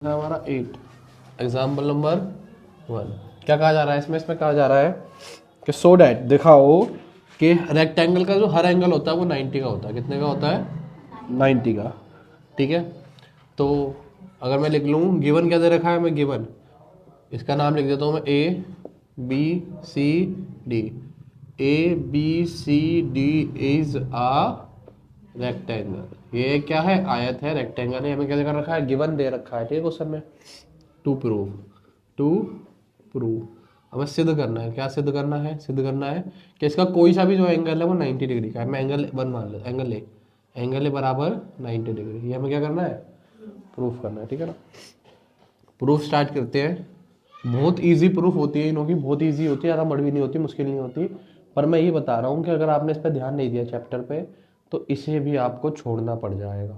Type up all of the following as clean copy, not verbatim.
हमारा 8। Example number 1 क्या कहा जा रहा है इसमें कहा जा रहा है कि सो डैट दिखाओ कि रेक्टेंगल का जो हर एंगल होता है वो 90 का होता है। कितने का होता है? 90 का। ठीक है, तो अगर मैं लिख लूँ गिवन क्या दे रखा है, मैं गिवन इसका नाम लिख देता हूँ मैं A B C D. A B C D is a rectangle. ये क्या है? आयत है, रेक्टेंगल है। हमें क्या कर रखा है? गिवन दे रखा है। ठीक है, क्वेश्चन में टू प्रूव हमें सिद्ध करना है। क्या सिद्ध करना है? सिद्ध करना है कि इसका कोई सा भी जो एंगल है वो 90 डिग्री का है। मैं एंगल 1 मान लेता, एंगल ए बराबर 90 डिग्री। ये हमें क्या करना है? प्रूफ करना है। ठीक है ना, प्रूफ स्टार्ट करते हैं। बहुत इजी प्रूफ होती है इनों की, बहुत इजी होती है, ज़्यादा मड़ भी नहीं होती, मुश्किल नहीं होती। पर मैं ये बता रहा हूँ कि अगर आपने इस पर ध्यान नहीं दिया चैप्टर पे तो इसे भी आपको छोड़ना पड़ जाएगा।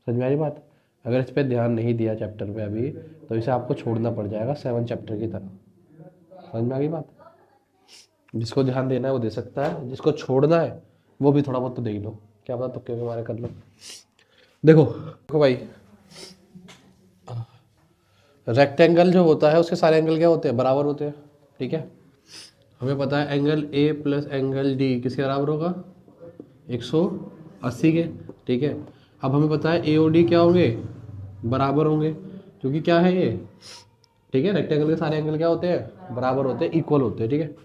समझ में आई बात? अगर इस पर ध्यान नहीं दिया चैप्टर पे अभी तो इसे आपको छोड़ना पड़ जाएगा 7 चैप्टर की तरह। समझ में आ गई बात? जिसको ध्यान देना है वो दे सकता है, जिसको छोड़ना है वो भी थोड़ा बहुत तो देख लो, क्या पता तुक्के के मारे कर लो। देखो देखो भाई, रेक्टेंगल जो होता है उसके सारे एंगल क्या होते हैं? बराबर होते हैं। ठीक है, हमें पता है angle A plus angle D किसके बराबर होगा? 180 के। ठीक है, अब हमें पता है ए और डी क्या होंगे? बराबर होंगे, क्योंकि क्या है ये? ठीक है, रेक्टेंगल के सारे एंगल क्या होते हैं? बराबर होते हैं, इक्वल होते हैं। ठीक है,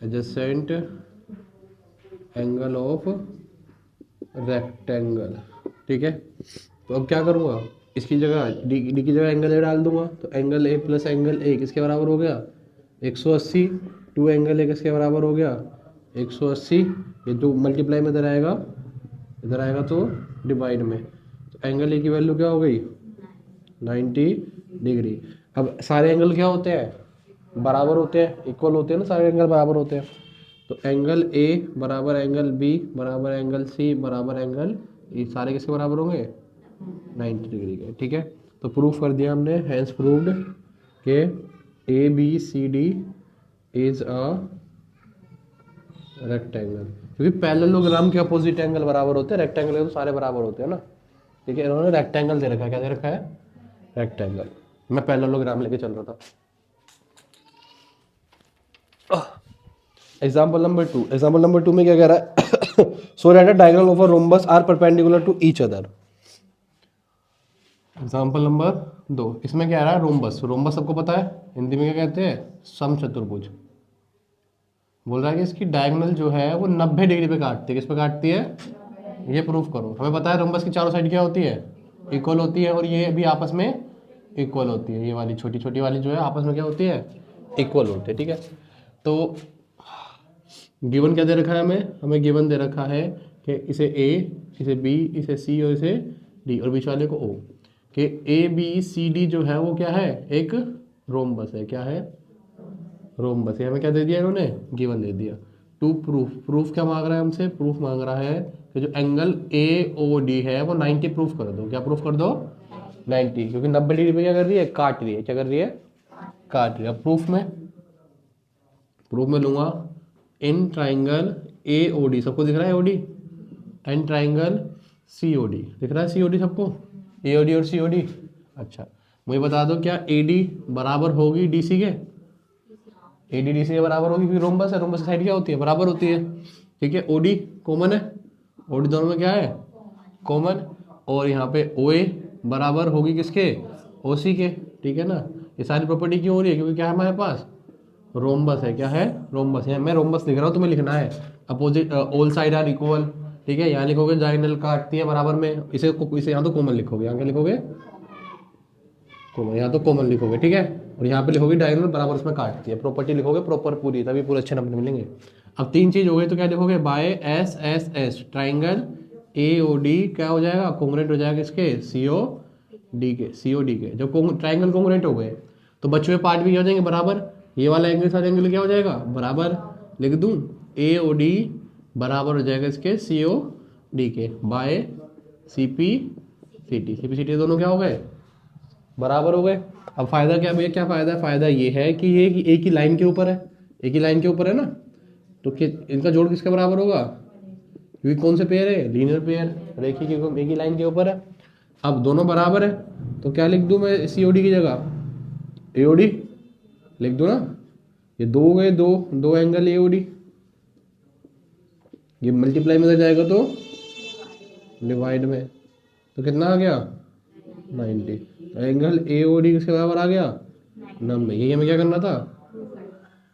एडजेसेंट एंगल ऑफ रेक्टेंगल। ठीक है, तो अब क्या करूँगा? इसकी जगह डी की जगह एंगल ए डाल दूंगा, तो एंगल ए प्लस एंगल ए किसके बराबर हो गया? 180। टू एंगल ए किसके बराबर हो गया? 180। ये तो मल्टीप्लाई में इधर आएगा तो डिवाइड में, तो एंगल ए की वैल्यू क्या हो गई? 90 डिग्री। अब सारे एंगल क्या होते हैं? बराबर होते हैं, इक्वल होते हैं ना, सारे एंगल बराबर होते हैं। तो एंगल ए बराबर एंगल बी बराबर एंगल सी बराबर एंगल, ये सारे किसके बराबर होंगे? 90 डिग्री के। ठीक है, तो प्रूफ कर दिया हमने, हैंस प्रूव्ड के A B C D is a rectangle. क्योंकि पैरेललोग्राम के अपोजिट एंगल बराबर होते हैं, रेक्टेंगल के तो सारे बराबर होते हैं ना। ठीक है, इन्होंने रेक्टेंगल दे रखा है। क्या दे रखा है? रेक्टेंगल। मैं पैरेललोग्राम लेके चल रहा था। एग्जाम्पल नंबर 2 में क्या कह रहा है? So that the diagonal of a rhombus are perpendicular to each other. Example number 2, इसमें क्या आ रहा है? रोम्बस। रोम्बस सबको पता है, हिंदी में क्या कहते हैं? समचतुर्भुज। बोल रहा है कि इसकी डायगोनल जो है वो 90 डिग्री पे काटती है। किस पे काटती है? ये प्रूफ करो। हमें पता है रोम्बस की चारों साइड क्या होती है? इक्वल होती है, और ये भी आपस में इक्वल होती है। ये वाली छोटी छोटी वाली जो है आपस में क्या होती है? इक्वल होती है। ठीक है, तो गिवन क्या दे रखा है हमें गिवन दे रखा है कि इसे ए, इसे बी, इसे सी और इसे डी, और बीच वाले को ओ, कि ए बी सी डी जो है वो क्या है? एक रोम्बस है। क्या है? रोम्बस है। हमें क्या दे दिया इन्होंने? गिवन दे दिया। टू प्रूफ क्या मांग रहा है हमसे? प्रूफ मांग रहा है कि जो एंगल ए ओ डी है वो 90 प्रूफ कर दो। क्या प्रूफ कर दो? 90, क्योंकि 90 डिग्री पे क्या कर रही है? काट रही है। क्या कर रही है? काट रही है। प्रूफ में लूंगा इन ट्राइंगल ए ओ डी, सबको दिख रहा है O D, and triangle C O D, दिख रहा है सी ओ डी सबको? ए ओ डी और सी ओ डी। अच्छा, मुझे बता दो क्या ए डी बराबर होगी डी सी के? ए डी डी सी के बराबर होगी, क्योंकि रोम्बस है, रोम्बस की साइड क्या होती है? बराबर होती है। ठीक है, ओ डी कॉमन है, ओ डी दोनों में क्या है? कॉमन। और यहाँ पे ओ ए बराबर होगी किसके? ओ सी के। ठीक है ना, ये सारी प्रॉपर्टी क्यों हो रही है? क्योंकि क्या है हमारे पास? रोम्बस है। क्या है? रोम्बस है। मैं रोम्बस लिख रहा हूँ, तुम्हें लिखना है opposite, all side are equal. ठीक है, यहाँ लिखोगे डायगोनल काटती है बराबर में, इसे यहाँ तो कॉमन लिखोगे, यहाँ क्या लिखोगे? कॉमन, यहाँ तो कॉमन लिखोगे। ठीक है, और यहाँ पे लिखोगे डायगोनल बराबर उसमें काटती है। प्रॉपर्टी लिखोगे प्रॉपर पूरी, तभी पूरे अच्छे नंबर मिलेंगे। अब 3 चीज हो गई, तो क्या लिखोगे? By S S S triangle A O D क्या हो जाएगा? कॉन्ग्रुएंट हो जाएगा इसके? सी ओ डी के। जब ट्राइंगल कॉन्ग्रुएंट हो गए तो बचे हुए पार्ट भी क्या हो जाएंगे? बराबर। ये वाला एंगल सारे एंगल क्या हो जाएगा? बराबर। लिख दूं ए ओ डी बराबर हो जाएगा इसके सी ओ डी के, by C P C T दोनों क्या हो गए? बराबर हो गए। अब फायदा क्या भैया? क्या फायदा है? फायदा ये है कि ये एक ही लाइन के ऊपर है, एक ही लाइन के ऊपर है ना, तो इनका जोड़ किसके बराबर होगा? क्योंकि कौन से पेयर है, लीनियर पेयर, रेखी के एक ही लाइन के ऊपर है। अब दोनों बराबर है तो क्या लिख दूं मैं सी ओ डी की जगह, ए ओ डी लिख दूं ना। ये दो हो गए, दो दो एंगल ए ओ डी, ये मल्टीप्लाई में जाएगा तो डिवाइड में, तो कितना आ गया 90। तो एंगल ए ओ डी किसके बराबर आ गया 90। यही हमें क्या करना था,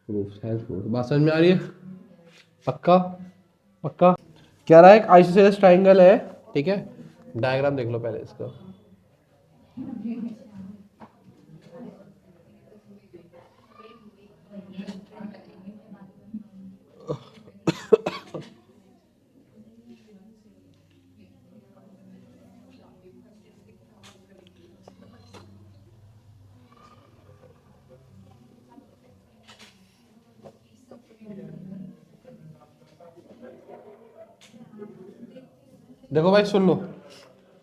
प्रूफ, प्रूफ। बात समझ में आ रही है, पक्का पक्का। क्या रहा है, एक आइसोसेलेस ट्राइंगल है, ठीक है। डायग्राम देख लो पहले इसका। देखो भाई सुन लो,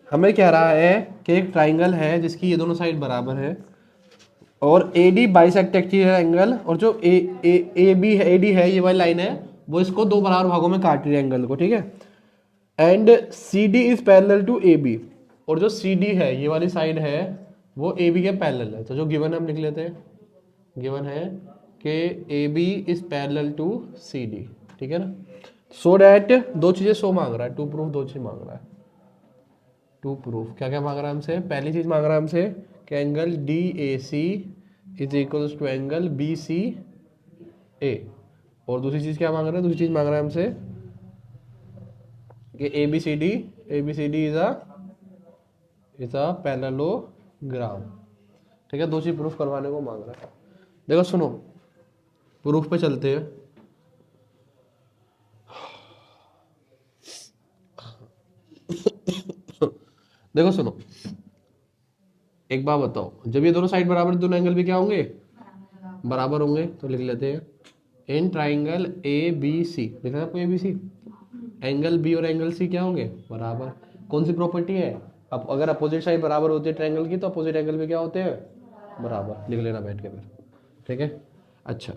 हमें कह रहा है कि एक ट्राइंगल है जिसकी ये दोनों साइड बराबर है और ए डी बाइसेक्ट एंगल, और जो ए बी है, ए डी है ये वाली लाइन है, वो इसको दो बराबर भागों में काट रही है एंगल को, ठीक है। And C D is parallel to A B, और जो सी डी है ये वाली साइड है वो ए बी के पैरेलल है। तो जो गिवन है हम लिख लेते हैं, गिवन है कि A B is parallel to C D, ठीक है ना। सो डैट दो चीजें सो मांग रहा है, टू प्रूफ दो चीज मांग रहा है, टू प्रूफ। क्या क्या मांग रहा है हमसे, पहली चीज मांग रहा है हमसे कि angle D A C is equals to angle B C A, और दूसरी चीज क्या मांग रहा है, दूसरी चीज मांग रहा है हमसे कि A B C D is a parallelogram, ठीक है। दो चीज प्रूफ करवाने को मांग रहा है। देखो सुनो, प्रूफ पे चलते हैं। देखो सुनो, एक बात बताओ, जब ये दोनों साइड बराबर, दोनों एंगल भी क्या होंगे, बराबर होंगे। तो लिख लेते हैं इन ट्राइंगल ए बी सी, लिखा है आपको A B C, angle B और एंगल सी क्या होंगे, बराबर। कौन सी प्रॉपर्टी है, अब अगर अपोजिट साइड बराबर होती है ट्राइंगल की, तो अपोजिट एंगल भी क्या होते हैं, बराबर। लिख लेना बैठ के फिर, ठीक है। अच्छा,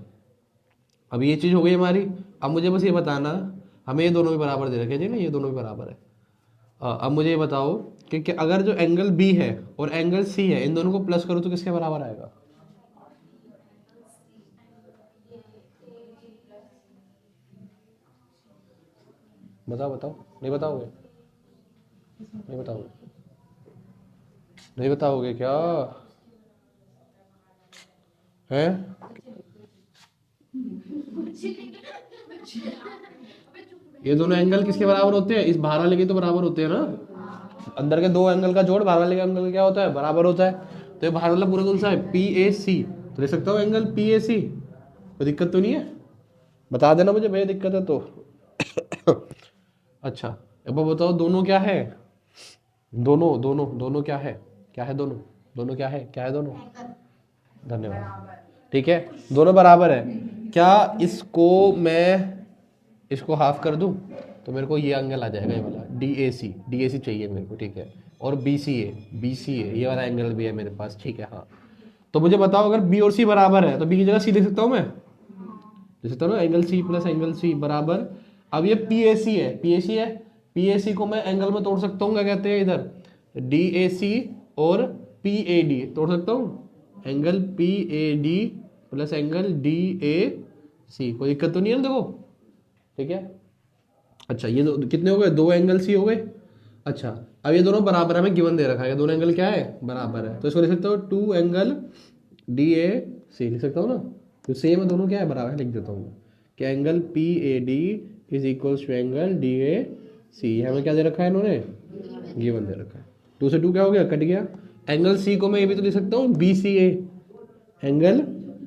अब ये चीज हो गई हमारी। अब मुझे बस ये बताना, हमें ये दोनों भी बराबर दे रखे जी ना, ये दोनों भी बराबर है। अब मुझे ये बताओ कि अगर जो एंगल बी है और एंगल सी है, इन दोनों को प्लस करो तो किसके बराबर आएगा, बताओ बताओ, नहीं बताओगे, नहीं बताओगे, नहीं बताओगे क्या है। ये दोनों एंगल किसके बराबर होते हैं, इस बाहर वाले के तो बराबर होते हैं ना। अंदर के दो एंगल का जोड़ बाहर वाले के एंगल का क्या होता है, बराबर होता है। तो ये बाहर वाला पूरा कौन सा है, पी ए सी, तो ले सकता हूँ एंगल पी ए सी, कोई दिक्कत तो नहीं है, बता देना मुझे भैया दिक्कत है तो। अच्छा, अब बताओ दोनों क्या है, दोनों दोनों दोनों क्या है, क्या है दोनों, दोनों क्या है, क्या है दोनों, धन्यवाद, ठीक है। दोनों बराबर है। क्या इसको मैं इसको हाफ कर दूं तो मेरे को ये एंगल आ जाएगा, ये वाला डी ए सी चाहिए मेरे को, ठीक है। और बी सी ए ये वाला एंगल भी है मेरे पास, ठीक है। हाँ, तो मुझे बताओ अगर बी और सी बराबर है तो बी की जगह सी लिख सकता हूँ मैं, लिख सकता हूँ ना, angle C plus angle C बराबर। अब ये पी ए सी है, पी ए सी को मैं एंगल में तोड़ सकता हूँ, क्या कहते हैं इधर डी ए सी और पी ए डी तोड़ सकता हूँ, angle P A D plus angle D A C, कोई दिक्कत तो नहीं है ना, देखो, ठीक है। अच्छा, ये कितने हो गए, दो एंगल सी हो गए। अच्छा, अब ये दोनों बराबर है, हमें गिवन दे रखा है, दोनों एंगल क्या है, बराबर है। तो इसको लिख सकता हूँ टू एंगल डी ए सी, लिख सकता हूँ ना, तो सेम है, दोनों क्या है, बराबर है, लिख देता हूँ कि angle P A D is equal to angle D A C. हमें क्या दे रखा है, इन्होंने गिवन दे रखा है। टू से टू क्या हो गया, कट गया। एंगल सी को मैं ये भी तो लिख सकता हूँ बी सी ए, एंगल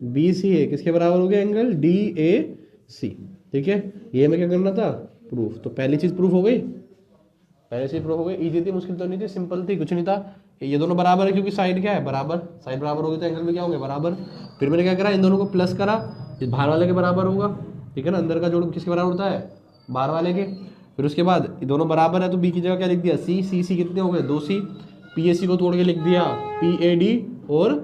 बी सी ए किसके बराबर हो गया, एंगल डी ए सी, ठीक है। ये हमें क्या करना था, प्रूफ। तो पहली चीज प्रूफ हो गई, पहले से प्रूफ हो गई, इजी थी, मुश्किल तो नहीं थी, सिंपल थी, कुछ नहीं था। ये दोनों बराबर है क्योंकि साइड क्या है, बराबर, साइड बराबर होगी तो एंगल में क्या होंगे, बराबर। फिर मैंने क्या करा, इन दोनों को प्लस करा, इस बाहर वाले के बराबर होगा, ठीक है ना। अंदर का जोड़ किसके बराबर होता है, बाहर वाले के। फिर उसके बाद ये दोनों बराबर है तो बी की जगह क्या लिख दिया, सी कितने हो गए, दो सी। पी ए सी को तोड़ के लिख दिया पी ए डी और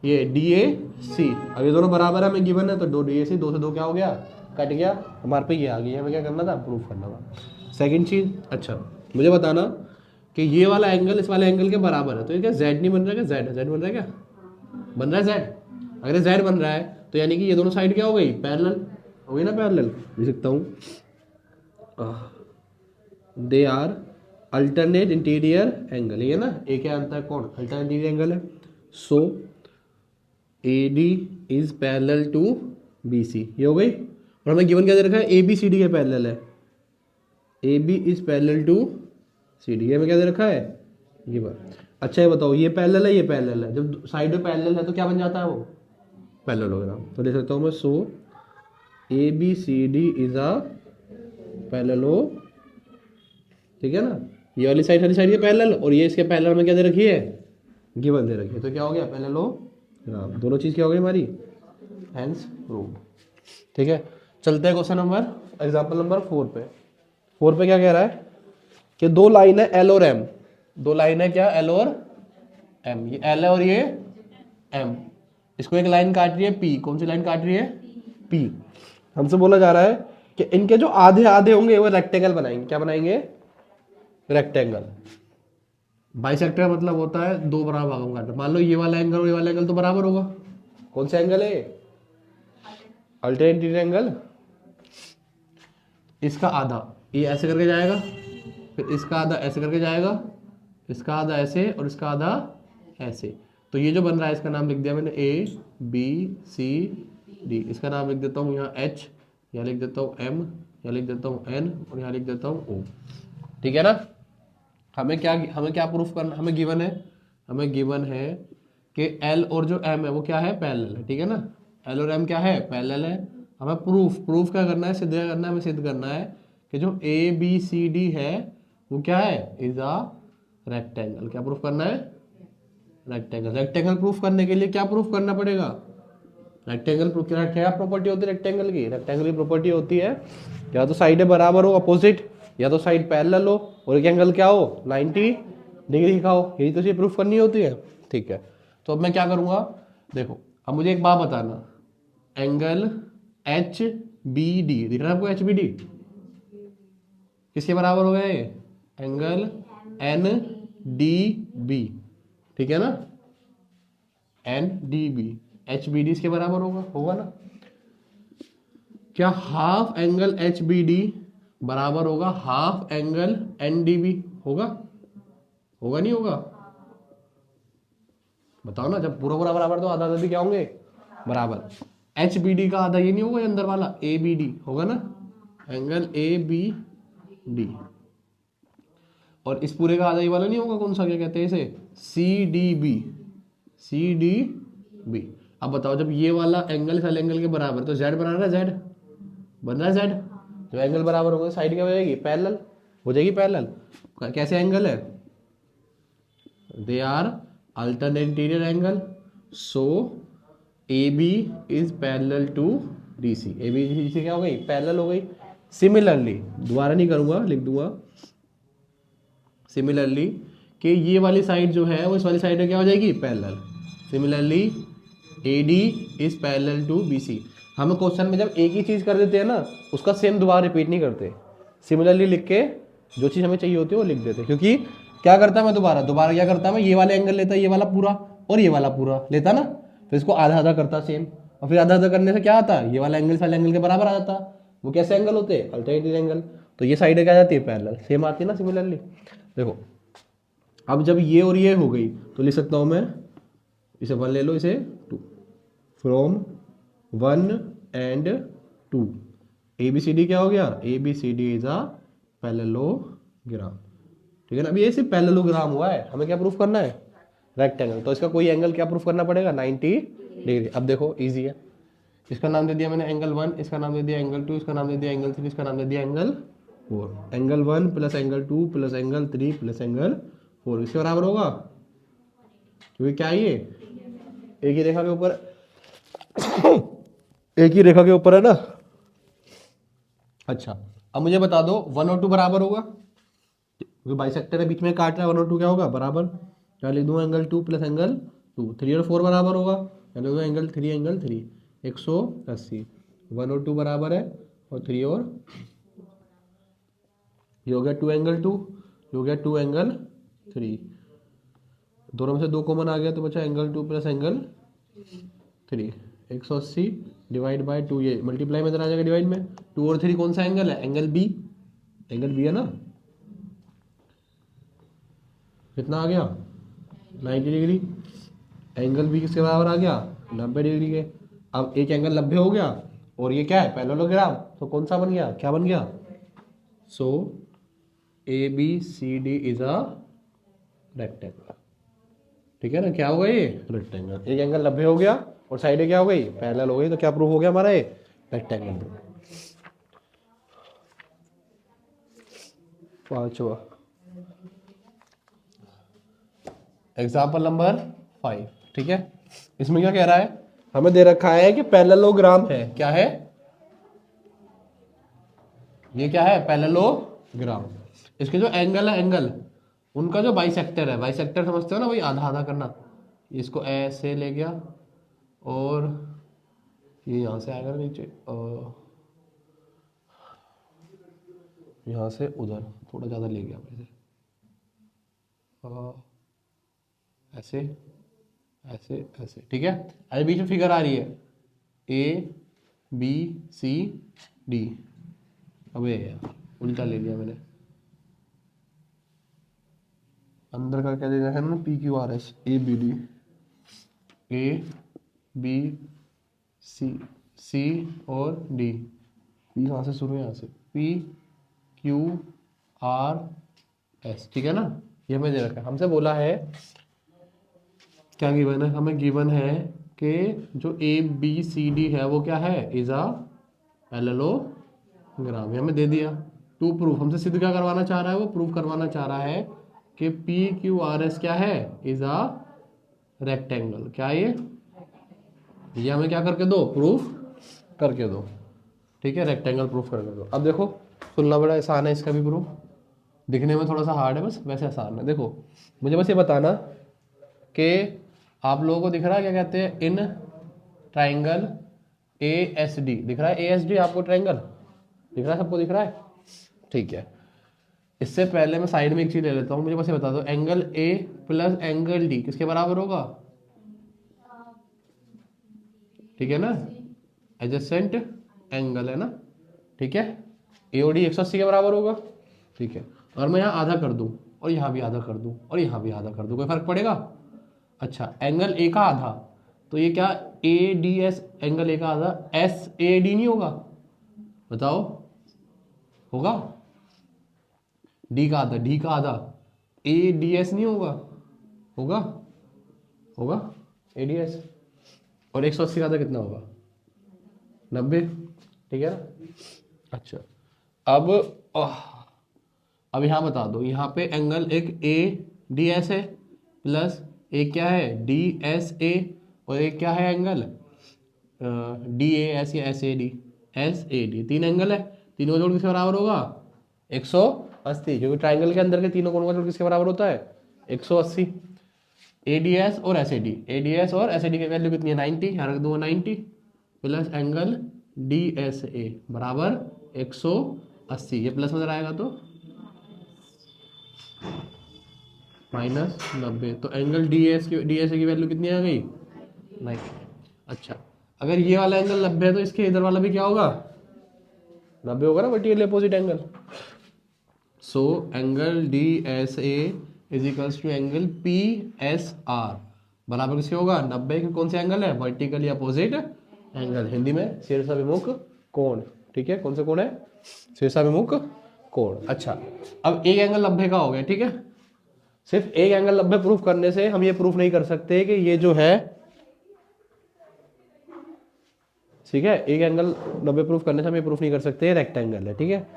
ये डी ए सी। अब ये दोनों बराबर है, हमें गिवन है, तो दो डी ए सी, दो से दो क्या हो गया, कट गया, हमारे पे ये आ गया। हमें क्या करना था, प्रूफ करना था। सेकंड चीज, अच्छा मुझे बताना कि ये वाला एंगल इस वाले एंगल के बराबर है, तो ये क्या जेड नहीं बन रहा है क्या, जेड बन रहा है क्या, बन रहा है जेड। अगर जेड बन रहा है तो यानी कि ये दोनों साइड क्या हो गई, पैरेलल हो गई ना, पैरेलल लिख सकता हूँ, they are alternate interior angle, ये ना ए क्या अंतर कौन, अल्टरनेट इंटीरियर एंगल है। So A D is parallel to B C, ये हो गई। और हमें गिवन क्या दे रखा है, ए बी सी डी के पैरेलल है, A B is parallel to C D, ये हमें क्या दे रखा है गिवन। अच्छा ये बताओ, ये पैरेलल है ये पैरेलल है, जब साइड में पैरेलल है तो क्या बन जाता है वो पैरेललोग्राम। तो लिख सकता हूँ मैं, so A B C D is a पैरेललो, ठीक है ना, ये वाली साइड ये पैरेलल, और ये इसके पैरेलल में क्या दे रखी है, गिवन दे रखी है, तो क्या हो गया पैरेललोग्राम, दोनों चीज़ क्या हो गई हमारी, हैंस प्रूव। ठीक है, चलते हैं क्वेश्चन नंबर, एग्जाम्पल नंबर 4 पे। 4 पे क्या कह रहा है कि दो लाइन है एल और एम, दो लाइन है क्या, एल और एम, ये एल है और ये एम, इसको एक लाइन काट रही है पी, कौन सी लाइन काट रही है, पी। हमसे बोला जा रहा है कि इनके जो आधे आधे होंगे वो रेक्टेंगल बनाएंगे, क्या बनाएंगे, रेक्टेंगल। बाइसेक्टर मतलब होता है दो बराबर भागों का, मान लो ये वाला एंगल और ये वाला एंगल तो बराबर होगा, कौन सा एंगल है, अल्टरनेट इंटीरियर एंगल। इसका आधा ये ऐसे करके जाएगा, फिर इसका आधा ऐसे करके जाएगा, इसका आधा ऐसे और इसका आधा ऐसे, तो ये जो बन रहा है इसका नाम लिख दिया मैंने ए बी सी डी, इसका नाम लिख देता हूँ यहाँ एच, यहाँ लिख देता हूँ एम, यहाँ लिख देता हूँ एन और यहाँ लिख देता हूँ ओ। ठीक है ना, हमें क्या प्रूफ करना, हमें गिवन है कि एल और जो एम है वो क्या है, पैरेलल है। ठीक है ना, एल और एम क्या है, पैरेलल है। हमें प्रूफ क्या करना है, सिद्ध करना है, हमें सिद्ध करना है कि जो ए बी सी डी है वो क्या है, इज अ रेक्टेंगल। क्या प्रूफ करना है, रेक्टेंगल। रेक्टेंगल प्रूफ करने के लिए क्या प्रूफ करना पड़ेगा, रेक्टेंगल प्रूफ, क्या प्रॉपर्टी होती है रेक्टेंगल की, रेक्टेंगल की प्रॉपर्टी होती है या तो साइड बराबर हो अपोजिट, या तो साइड पैरेलल हो, और एक एंगल क्या हो 90 डिग्री का हो, यही तो चीज प्रूफ करनी होती है। ठीक है, तो अब मैं क्या करूंगा, देखो अब मुझे एक बात बताना, एंगल एच बी डी दिख रहा है आपको, एच बी डी किसके बराबर हो गया ये, एंगल एन डी बी, ठीक है ना, N D B, H B D इसके बराबर होगा ना। क्या half angle H B D बराबर होगा half angle N D B, होगा नहीं होगा, बताओ ना, जब पूरा बराबर तो आधा आधा भी क्या होंगे बराबर। एच बी डी का आधा ये नहीं होगा, ये अंदर वाला ए बी डी होगा ना, एंगल ए बी डी, और इस पूरे का आधा ये वाला नहीं होगा, कौन सा, क्या कहते हैं इसे, सी डी बी। अब बताओ जब ये वाला एंगल इस वाले एंगल के बराबर, तो जेड बना रहा है, जेड बन रहा है, जेड जब एंगल बराबर होगा साइड क्या हो जाएगी, पैरेलल हो जाएगी, पैरेलल। कैसे एंगल है, they are alternate interior angle, so A B is parallel to D C, A B D C क्या हो गई, पैरेलल हो गई। सिमिलरली, दोबारा नहीं करूंगा, लिख दूंगा सिमिलरली कि ये वाली साइड जो है वो इस वाली साइड में क्या हो जाएगी, parallel. Similarly A D is parallel to B C. हम क्वेश्चन में जब एक ही चीज कर देते हैं ना, उसका सेम दोबारा रिपीट नहीं करते, सिमिलरली लिख के जो चीज हमें चाहिए होती है वो लिख देते, क्योंकि क्या करता है मैं दोबारा क्या करता मैं, ये वाला एंगल लेता, ये वाला पूरा और ये वाला पूरा लेता ना, फिर इसको आधा आधा करता सेम, और फिर आधा आधा करने से क्या आता, ये वाला एंगल वाले एंगल के बराबर आ जाता। वो कैसे एंगल होते हैं, अल्टरनेट एंगल, तो ये साइड क्या जाती है, पैरेलल, सेम आती है ना सिमिलरली। देखो अब जब ये और ये हो गई तो लिख सकता हूँ मैं, इसे 1 ले लो, इसे 2, from 1 and 2 A B C D क्या हो गया, A B C D is a parallelogram. ठीक है ना, अभी ये सिर्फ पैरेललोग्राम हुआ है, हमें क्या प्रूफ करना है, रेक्टेंगल। तो इसका कोई एंगल क्या प्रूफ करना पड़ेगा, 90 डिग्री। अब देखो इजी है, इसका नाम दे दिया मैंने एंगल 1, इसका नाम दे दिया एंगल 2, इसका नाम दे दिया एंगल 3, इसका नाम दे दिया angle 4। Angle 1 plus angle 2 plus angle 3 plus angle 4 इसके बराबर होगा, क्योंकि क्या है ये एक ही रेखा के ऊपर एक ही रेखा के ऊपर है ना। अच्छा अब मुझे बता दो 1 और 2 बराबर होगा, क्योंकि बाइसेक्टर है बीच में काट रहा है, 1 और 2 क्या होगा बराबर, क्या लिख दूंगा, एंगल 2 प्लस एंगल 2, 3 और 4 बराबर होगा, क्या लिख दूंगा, एंगल 3 180, 1 और 2 बराबर है और 3 और ये हो गया 2 एंगल 2, ये हो गया 2 एंगल 3, दोनों में से 2 कॉमन आ गया तो बचा angle 2 plus angle 3। 180 divide by 2, ये मल्टीप्लाई में इधर आ जाएगा डिवाइड में। 2 और 3 कौन सा एंगल है? एंगल बी, एंगल बी है ना। कितना आ गया? 90 डिग्री। एंगल बी किसके बराबर आ गया? 90 डिग्री के। अब एक एंगल 90 हो गया और ये क्या है? पैरेललोग्राम, तो कौन सा बन गया? क्या बन गया? सो ABCD इज अ रेक्टेंगल। ठीक है ना, क्या होगा ये? रेक्टेंगल। एक एंगल 90 हो गया और साइड क्या हो गई? पैरेलल हो गई, तो क्या प्रूफ हो गया हमारा ये? रेक्टेंगल। पांचवा एग्जाम्पल नंबर 5। ठीक है, इसमें क्या कह रहा है? हमें दे रखा है कि पैरेललोग्राम है। क्या है ये? क्या है? पैरेललोग्राम। इसके जो एंगल है, एंगल उनका जो बाइसेक्टर है, बाइसेक्टर समझते हो ना, वही आधा आधा करना। इसको ऐसे ले गया और ये यहाँ से आएगा नीचे, यहाँ से उधर थोड़ा ज़्यादा ले गया वैसे, ऐसे ऐसे ऐसे। ठीक है, अरे बीच में फिगर आ रही है ABCD। अबे यार उल्टा ले लिया मैंने, अंदर का क्या देना है ना? PQRS ABD, ABC और D। P कहाँ से शुरू है? यहाँ से PQRS। ठीक है ना, ये हमें दे रखा है। हमसे बोला है, क्या गिवन है? हमें गिवन है कि जो ABCD है वो क्या है? Is a parallelogram. ये हमें दे दिया। टू प्रूफ, हमसे सिद्ध क्या करवाना चाह रहा है? वो प्रूफ करवाना चाह रहा है कि PQRS क्या है? Is a rectangle. क्या ये हमें क्या करके दो? प्रूफ करके दो। ठीक है, रेक्टेंगल प्रूफ करके दो। अब देखो, सुनना बड़ा आसान है, इसका भी प्रूफ दिखने में थोड़ा सा हार्ड है, बस वैसे आसान है। देखो, मुझे बस ये बताना कि आप लोगों को दिख रहा है क्या कहते हैं? इन ट्राइंगल ASD दिख रहा है? ASD आपको ट्राइंगल दिख रहा है? सबको दिख रहा है? ठीक है, इससे पहले मैं साइड में एक चीज ले लेता हूँ। मुझे बस ये बता दो, angle A plus angle D किसके बराबर होगा? ठीक है ना, एडजेसेंट एंगल है ना। ठीक है, AOD 180 के बराबर होगा। ठीक है, और मैं यहाँ आधा कर दूँ और यहाँ भी आधा कर दूँ और यहाँ भी आधा कर दूँ, कोई फर्क पड़ेगा? अच्छा, एंगल A का आधा, तो ये क्या? ADS, एंगल A का आधा SAD नहीं होगा? बताओ, होगा? D का आधा, D का आधा ADS नहीं होगा? होगा? होगा ADS। और 180 का आधा कितना होगा? 90। ठीक है ना। अच्छा, अब यहाँ बता दो, यहाँ पे एंगल एक ADS है प्लस एक क्या है? DSA, और एक क्या है एंगल? DAS या SAD। तीन एंगल है, तीनों का जोड़ किसके बराबर होगा? 180, क्योंकि ट्राइंगल के अंदर के तीनों कोणों का जोड़ किसके बराबर होता है? 180। ADS और SAD की वैल्यू कितनी है? 90, यहाँ रख दूंगा 90, प्लस एंगल DSA बराबर 180। ये प्लस में आएगा तो -90, तो एंगल DSA की वैल्यू कितनी आ गई? 90। अच्छा, अगर ये वाला एंगल 90 है तो इसके इधर वाला भी क्या होगा? 90 होगा ना, vertical opposite angle. So angle DSA is equals to angle PSR बराबर किसके होगा? 90 के। कौन से एंगल है? वर्टिकली अपोजिट एंगल, हिंदी में शीर्षाभिमुख कोण। ठीक है, कौन सा कोण है? शीर्षाभिमुख कोण। अच्छा, अब एक एंगल 90 का हो गया। ठीक है, सिर्फ एक एंगल 90 प्रूफ करने से हम ये प्रूफ नहीं कर सकते कि ये जो है, ठीक है, एक एंगल 90 प्रूफ करने से हम ये प्रूफ नहीं कर सकते रेक्टेंगल है। ठीक है,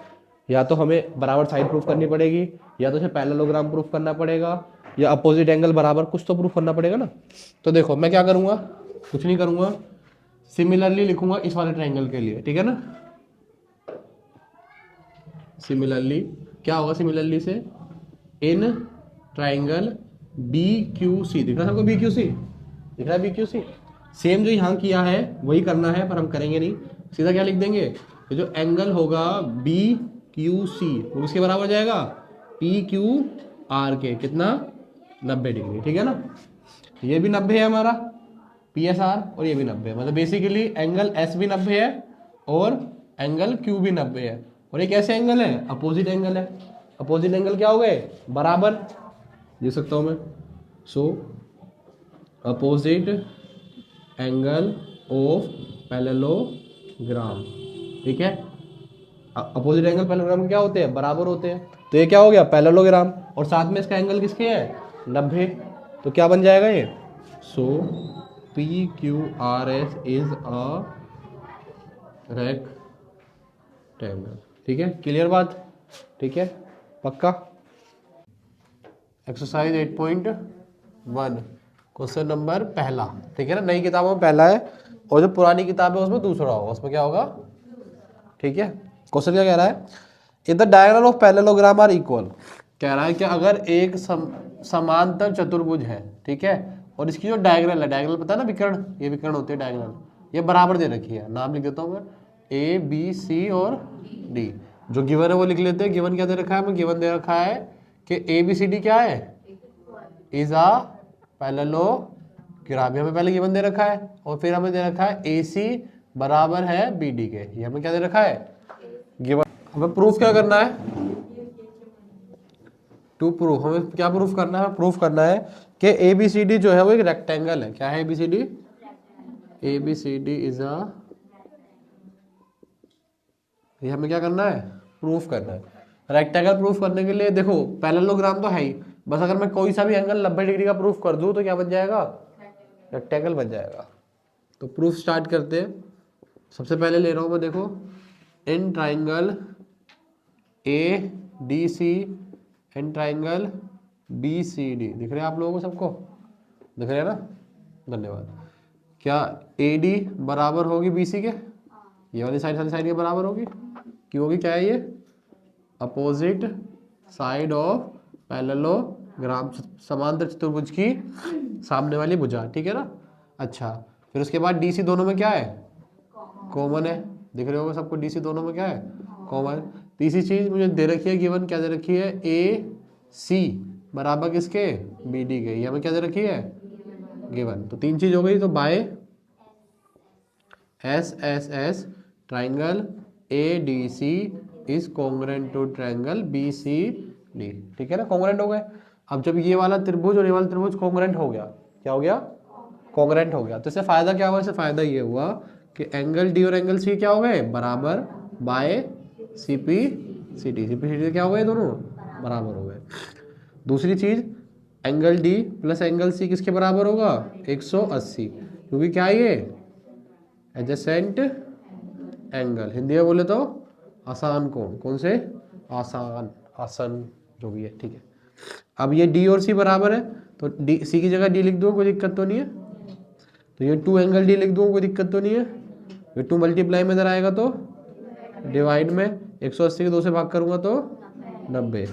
या तो हमें बराबर साइड प्रूफ करनी पड़ेगी, या तो उसे पैरेललोग्राम प्रूफ करना पड़ेगा, या अपोजिट एंगल बराबर कुछ तो प्रूफ करना पड़ेगा ना। तो देखो, मैं क्या करूंगा? कुछ नहीं करूंगा, सिमिलरली लिखूंगा इस वाले ट्राइंगल के लिए। ठीक है ना, सिमिलरली क्या होगा? सिमिलरली से इन ट्राइंगल BQC दिख रहा है सबको? BQC दिख रहा है? BQC सेम जो यहाँ किया है वही करना है, पर हम करेंगे नहीं। सीधा क्या लिख देंगे? तो जो एंगल होगा BQC क्यू सी वो किसके बराबर हो जाएगा, पी क्यू आर के, कितना 90 डिग्री, ठीक है ना। ये भी 90 है हमारा पी एस आर, और ये भी 90 है, मतलब बेसिकली एंगल एस भी 90 है और एंगल क्यू भी 90 है। और ये कैसे एंगल है, अपोजिट एंगल है। अपोजिट एंगल क्या हो गए, बराबर, लिख सकता हूं मैं। सो अपोजिट एंगल ऑफ पैरेललोग्राम, ठीक है। अपोजिट एंगल पैरेललोग्राम क्या होते हैं, बराबर होते हैं। तो ये क्या हो गया, पैरेललोग्राम, और साथ में इसका एंगल किसके है, 90। तो क्या बन जाएगा ये, so P Q R S is a rectangle, ठीक है। क्लियर बात, ठीक है, पक्का। एक्सरसाइज 8.1 क्वेश्चन नंबर पहला, ठीक है ना। नई किताबों में पहला है और जो पुरानी किताब है उसमें दूसरा होगा, उसमें क्या होगा, ठीक है। क्वेश्चन क्या कह रहा है, if the diagonal of parallelogram are equal, कह रहा है कि अगर एक समांतर चतुर्भुज है, ठीक है, और इसकी जो डायगोनल है, डायगोनल पता है ना, विकर्ण, ये विकर्ण होते हैं डायगोनल, ये बराबर दे रखी है, नाम लिख देता हूँ मैं, ए बी सी और डी। जो गिवन है वो लिख लेते हैं। गिवन क्या दे रखा है, हमें गिवन दे रखा है कि ए बी सी डी क्या है, इज आ पैरेललोग्राम, हमें पहले गिवन दे रखा है, और फिर हमें दे रखा है ए सी बराबर है बी डी के, ये हमें क्या दे रखा है, गिवन। हमें प्रूफ क्या करना है, टू प्रूफ, हमें क्या प्रूफ करना है, प्रूफ करना है कि ए बी सी डी जो है वो एक रेक्टेंगल है। क्या है A B C D, A B C D is a, ये हमें क्या करना है, प्रूफ करना है। रेक्टेंगल प्रूफ करने के लिए देखो पैरेललोग्राम तो है ही, बस अगर मैं कोई सा भी एंगल 90 डिग्री का प्रूफ कर दूं तो क्या बन जाएगा, रेक्टेंगल बन जाएगा। तो प्रूफ स्टार्ट करते हैं। सबसे पहले ले रहा हूं मैं, देखो, in triangle A D C and triangle B C D, दिख रहे हैं आप लोगों को, सबको दिख रहे हैं ना, धन्यवाद। क्या ए डी बराबर होगी बी सी के, ये वाली साइड के बराबर होगी, क्यों होगी, क्या है ये, अपोजिट साइड ऑफ पैरेललोग्राम, समांतर चतुर्भुज की सामने वाली भुजा, ठीक है ना। अच्छा, फिर उसके बाद डी सी दोनों में क्या है, कॉमन है, दिख रहे होगा सबको, डी सी दोनों में क्या है, कॉमन। तीसरी चीज मुझे दे रखी है, गिवन क्या दे रखी है, ए सी बराबर किसके, बी डी के, ये हमें क्या दे रखी है, गिवन। तो तीन चीज हो गई। तो by S S S triangle A D C is congruent to triangle B C D, ठीक है ना, कॉन्ग्रुएंट हो गए। अब जब ये वाला त्रिभुज और ये वाला त्रिभुज कॉन्ग्रुएंट हो गया, क्या हो गया, कॉन्ग्रुएंट हो गया, तो इससे फायदा क्या हुआ, इससे फायदा ये हुआ कि एंगल डी और एंगल सी क्या हो गए, बराबर, by C P C D क्या हो गए, दोनों बराबर हो गए। दूसरी चीज, angle D plus angle C किसके बराबर होगा, 180, क्योंकि क्या है ये एडजेसेंट एंगल, हिंदी में बोले तो आसान कोण, कौन से, आसान, आसन जो भी है, ठीक है। अब ये डी और सी बराबर है, तो डी सी की जगह डी लिख दो, कोई दिक्कत तो नहीं है। तो ये 2 एंगल डी लिख दूँ, कोई दिक्कत तो नहीं है। ये 2 मल्टीप्लाई में इधर आएगा तो डिवाइड में, 180 के 2 से भाग करूंगा तो 90।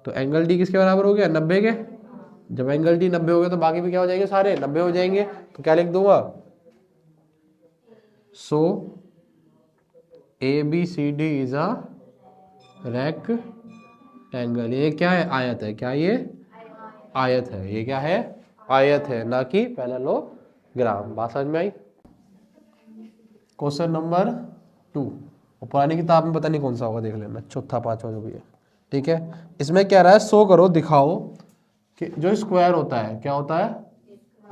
तो एंगल डी किसके बराबर हो गया, 90 के। जब एंगल डी 90 हो गया तो बाकी भी क्या हो जाएंगे, सारे 90 हो जाएंगे। तो क्या लिख दूंगा, so A B C D is a rectangle, ये क्या है, आयत है, क्या ये आयत है, ये क्या है, आयत है, ना कि पैरेललोग्राम। बात समझ में आई। क्वेश्चन नंबर 2, और पुरानी किताब में पता नहीं कौन सा होगा, देख लेना, चौथा पांचवा जो भी है, ठीक है। इसमें क्या रहा है, शो करो, दिखाओ कि जो स्क्वायर होता है, क्या होता है,